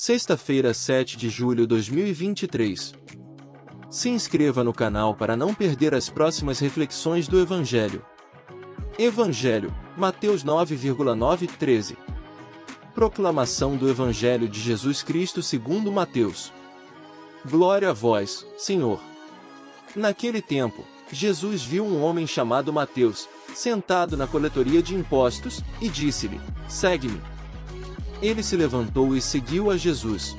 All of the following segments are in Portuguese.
Sexta-feira, 7 de julho de 2023. Se inscreva no canal para não perder as próximas reflexões do Evangelho. Evangelho, Mateus 9,9-13. Proclamação do Evangelho de Jesus Cristo segundo Mateus. Glória a vós, Senhor. Naquele tempo, Jesus viu um homem chamado Mateus, sentado na coletoria de impostos, e disse-lhe: segue-me. Ele se levantou e seguiu a Jesus.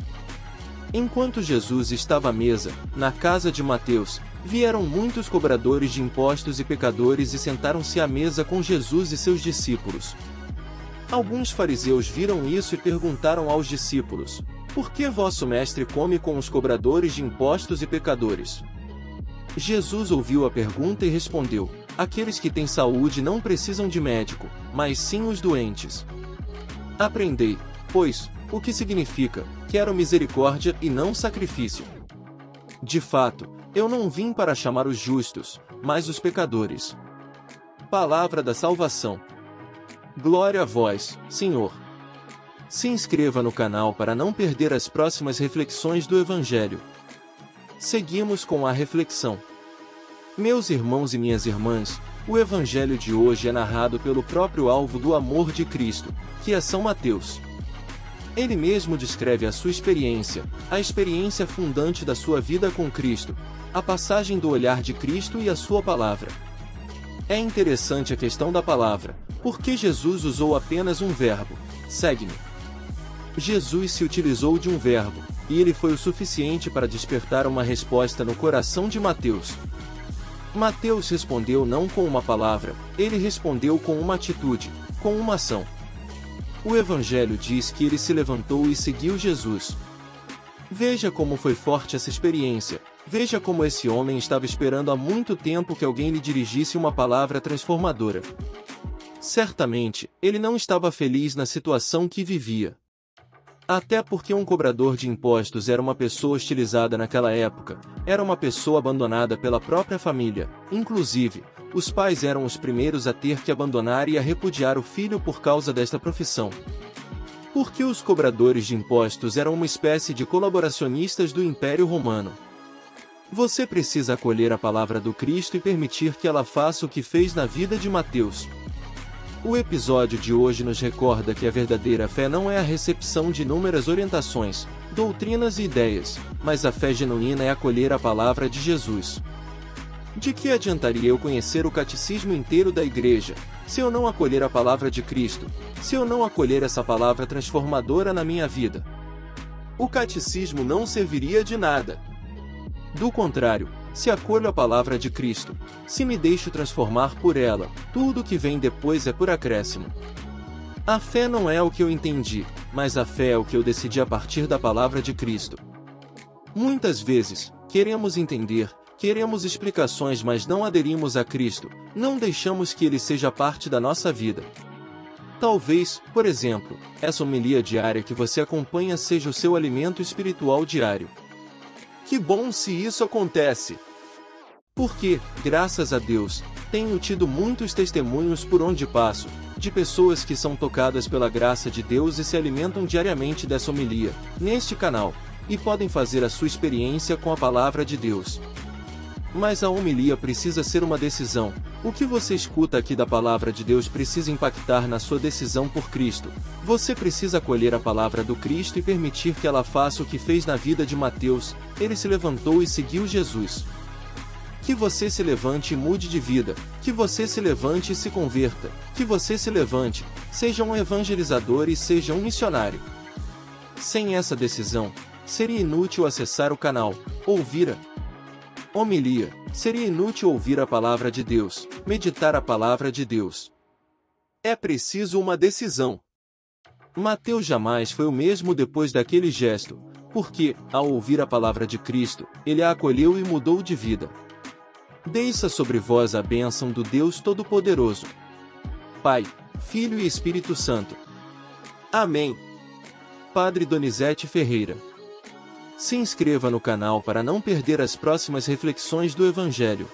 Enquanto Jesus estava à mesa, na casa de Mateus, vieram muitos cobradores de impostos e pecadores e sentaram-se à mesa com Jesus e seus discípulos. Alguns fariseus viram isso e perguntaram aos discípulos: por que vosso mestre come com os cobradores de impostos e pecadores? Jesus ouviu a pergunta e respondeu: aqueles que têm saúde não precisam de médico, mas sim os doentes. Aprendei, pois, o que significa: quero misericórdia e não sacrifício. De fato, eu não vim para chamar os justos, mas os pecadores. Palavra da salvação. Glória a vós, Senhor. Se inscreva no canal para não perder as próximas reflexões do Evangelho. Seguimos com a reflexão. Meus irmãos e minhas irmãs, o Evangelho de hoje é narrado pelo próprio alvo do amor de Cristo, que é São Mateus. Ele mesmo descreve a sua experiência, a experiência fundante da sua vida com Cristo, a passagem do olhar de Cristo e a sua palavra. É interessante a questão da palavra, porque Jesus usou apenas um verbo: segue-me. Jesus se utilizou de um verbo, e ele foi o suficiente para despertar uma resposta no coração de Mateus. Mateus respondeu não com uma palavra, ele respondeu com uma atitude, com uma ação. O Evangelho diz que ele se levantou e seguiu Jesus. Veja como foi forte essa experiência, veja como esse homem estava esperando há muito tempo que alguém lhe dirigisse uma palavra transformadora. Certamente, ele não estava feliz na situação que vivia. Até porque um cobrador de impostos era uma pessoa hostilizada naquela época, era uma pessoa abandonada pela própria família, inclusive, os pais eram os primeiros a ter que abandonar e a repudiar o filho por causa desta profissão. Porque os cobradores de impostos eram uma espécie de colaboracionistas do Império Romano. Você precisa acolher a palavra do Cristo e permitir que ela faça o que fez na vida de Mateus. O episódio de hoje nos recorda que a verdadeira fé não é a recepção de inúmeras orientações, doutrinas e ideias, mas a fé genuína é acolher a palavra de Jesus. De que adiantaria eu conhecer o catecismo inteiro da Igreja, se eu não acolher a palavra de Cristo, se eu não acolher essa palavra transformadora na minha vida? O catecismo não serviria de nada. Do contrário, se acolho a palavra de Cristo, se me deixo transformar por ela, tudo o que vem depois é por acréscimo. A fé não é o que eu entendi, mas a fé é o que eu decidi a partir da palavra de Cristo. Muitas vezes, queremos entender, queremos explicações, mas não aderimos a Cristo, não deixamos que Ele seja parte da nossa vida. Talvez, por exemplo, essa homilia diária que você acompanha seja o seu alimento espiritual diário. Que bom se isso acontece! Porque, graças a Deus, tenho tido muitos testemunhos por onde passo, de pessoas que são tocadas pela graça de Deus e se alimentam diariamente dessa homilia, neste canal, e podem fazer a sua experiência com a palavra de Deus. Mas a homilia precisa ser uma decisão. O que você escuta aqui da palavra de Deus precisa impactar na sua decisão por Cristo. Você precisa acolher a palavra do Cristo e permitir que ela faça o que fez na vida de Mateus. Ele se levantou e seguiu Jesus. Que você se levante e mude de vida, que você se levante e se converta, que você se levante, seja um evangelizador e seja um missionário. Sem essa decisão, seria inútil acessar o canal, ouvir a homilia, seria inútil ouvir a palavra de Deus, meditar a palavra de Deus. É preciso uma decisão. Mateus jamais foi o mesmo depois daquele gesto, porque, ao ouvir a palavra de Cristo, ele a acolheu e mudou de vida. Desça sobre vós a bênção do Deus Todo-Poderoso, Pai, Filho e Espírito Santo. Amém. Padre Donizete Ferreira. Se inscreva no canal para não perder as próximas reflexões do Evangelho.